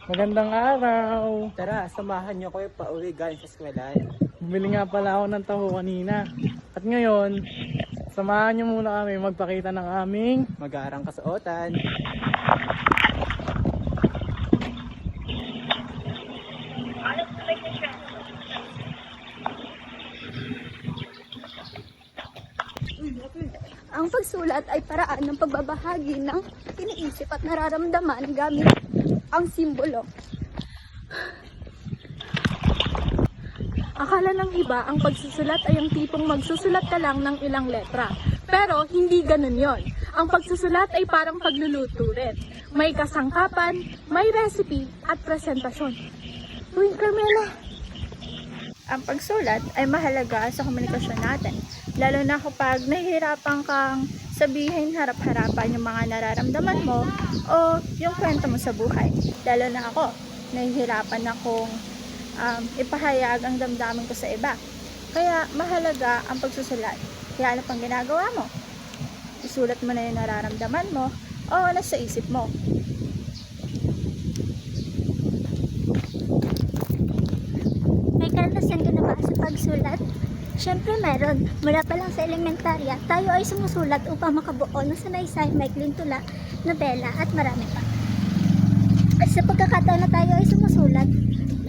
Magandang araw. Tara, samahan niyo ko yung pauwi galing sa eskwelahan. Bumili nga pala ako ng taho kanina. At ngayon, samahan niyo muna kami magpakita ng aming Mag-aarang kasuotan. Ang pagsulat ay paraan ng pagbabahagi ng iniisip at nararamdaman gamit ang simbolo. Akala ng iba, ang pagsusulat ay ang tipong magsusulat ka lang ng ilang letra. Pero hindi ganun yon. Ang pagsusulat ay parang pagluluto rin. May kasangkapan, may recipe at presentasyon. Uy, Carmela! Ang pagsulat ay mahalaga sa komunikasyon natin, lalo na kapag nahihirapan kang sabihin harap-harapan yung mga nararamdaman mo o yung kwento mo sa buhay. Lalo na ako, nahihirapan akong ipahayag ang damdamin ko sa iba. Kaya mahalaga ang pagsusulat. Kaya ano pang ginagawa mo? Isulat mo na yung nararamdaman mo o nasa isip mo. May karanasan ka na ba sa pagsulat? Siyempre meron. Mula pa lang sa elementarya, tayo ay sumusulat upang makabuo ng sanaysay, maikling tula, nobela at marami pa. At sa pagkakataon na tayo ay sumusulat,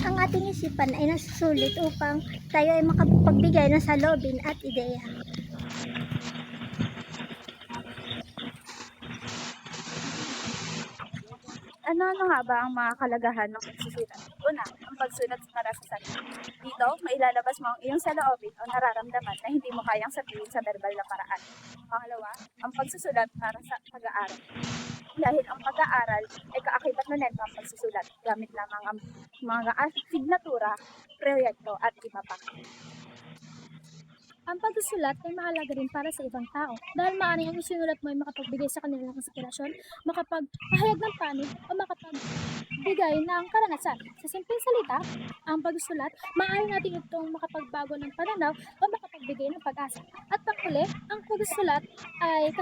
ang ating isipan ay nasusulit upang tayo ay makapagbigay ng salobin at ideya. Ano nga ba ang mga kalagahan ng pagsusulat? Una, ang pagsulat para sa sarili. Dito, mailalabas mo ang iyong saloobin o nararamdaman na hindi mo kayang sabihin sa verbal na paraan. Pangalawa, ang pagsusulat para sa pag-aaral. Dahil ang pag-aaral ay kaakibat na nito ang pagsusulat. Gamit lamang ang mga signatura, proyekto at iba pa. Ang pagsusulat ay mahalaga rin para sa ibang tao dahil maaaring ang isinulat mo ay makapagbigay sa kanila ng inspirasyon, makapagpahayag ng panig o makapagbigay ng karanasan. Sa simpleng salita, ang pagsusulat, maaari natin itong makapagbago ng pananaw o makapagbigay ng pag-asa. At panghuli, ang pagsusulat ay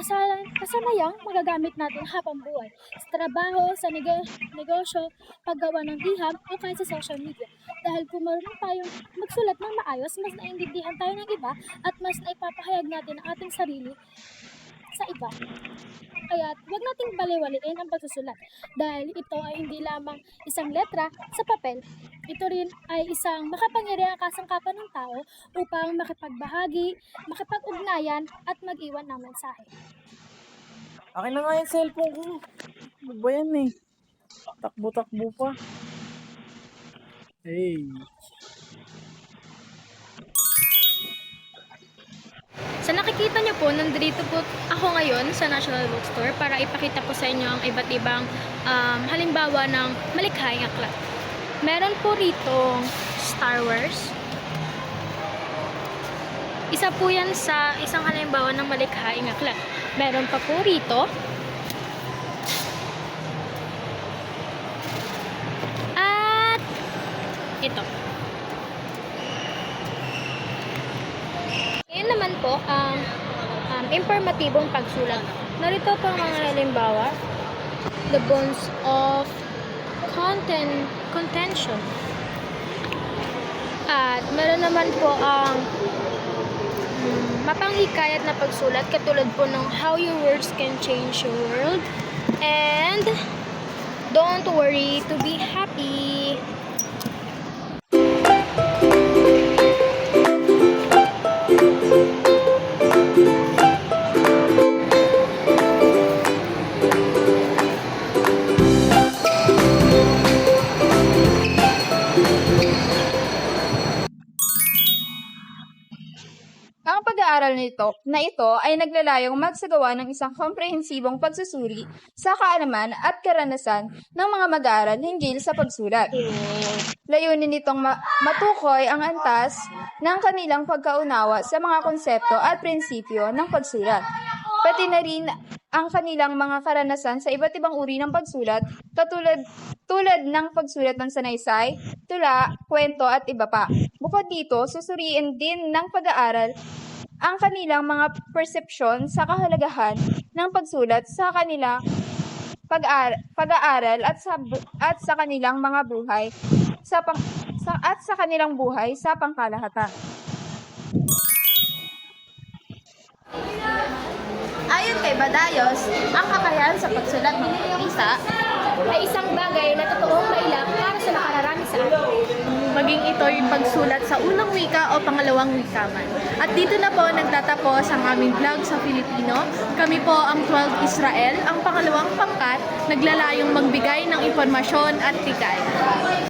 kasanayang magagamit natin habang buhay. Sa trabaho, sa negosyo, paggawa ng liham o kahit sa social media. Dahil kung marunong tayong magsulat ng maayos, mas naiintindihan tayo ng iba at mas naipapahayag natin ang ating sarili sa iba. Kaya huwag nating baliwaliin ang pagsusulat dahil ito ay hindi lamang isang letra sa papel. Ito rin ay isang makapangyarihang kasangkapan ng tao upang makipagbahagi, makipag-ugnayan at mag-iwan ng mensahe. akin na nga yung cellphone ko. Ano ba yan eh? Takbo-takbo pa. Hey. Sa nakikita niyo po, nandito po ako ngayon sa National Bookstore para ipakita po sa inyo ang iba't ibang halimbawa ng malikhaing aklat. Meron po rito Star Wars. Isa po yan sa isang halimbawa ng malikhaing aklat. Meron pa po rito at ito. Ngayon naman po ang impormatibong pagsulat. Narito po ang mga halimbawa. The Bones of Contention. At meron naman po ang mapanghikayat na pagsulat katulad po ng How Your Words Can Change Your World and Don't Worry to Be Happy. Ang pag-aaral na ito ay naglalayong magsagawa ng isang komprehensibong pagsusuri sa kaalaman at karanasan ng mga mag-aaral hinggil sa pagsulat. Layunin nitong matukoy ang antas ng kanilang pagkaunawa sa mga konsepto at prinsipyo ng pagsulat. Pati na rin ang kanilang mga karanasan sa iba't ibang uri ng pagsulat tulad ng pagsulat ng sanaysay, tula, kwento at iba pa. Bukod dito, susuriin din ng pag-aaral ang kanilang mga persepsyon sa kahalagahan ng pagsulat sa kanilang pag-aaral at sa kanilang mga buhay sa kanilang buhay sa pangkalahatan. Ayon kay Badayos, ang kakayahan sa pagsulat ng isa Ay isang bagay na totoong mailap para sa nakararami sa atin. maging ito'y pagsulat sa unang wika o pangalawang wika man. At dito na po nagtatapos ang aming vlog sa Filipino. Kami po ang 12 Israel, ang pangalawang pangkat, naglalayong magbigay ng impormasyon at tikay.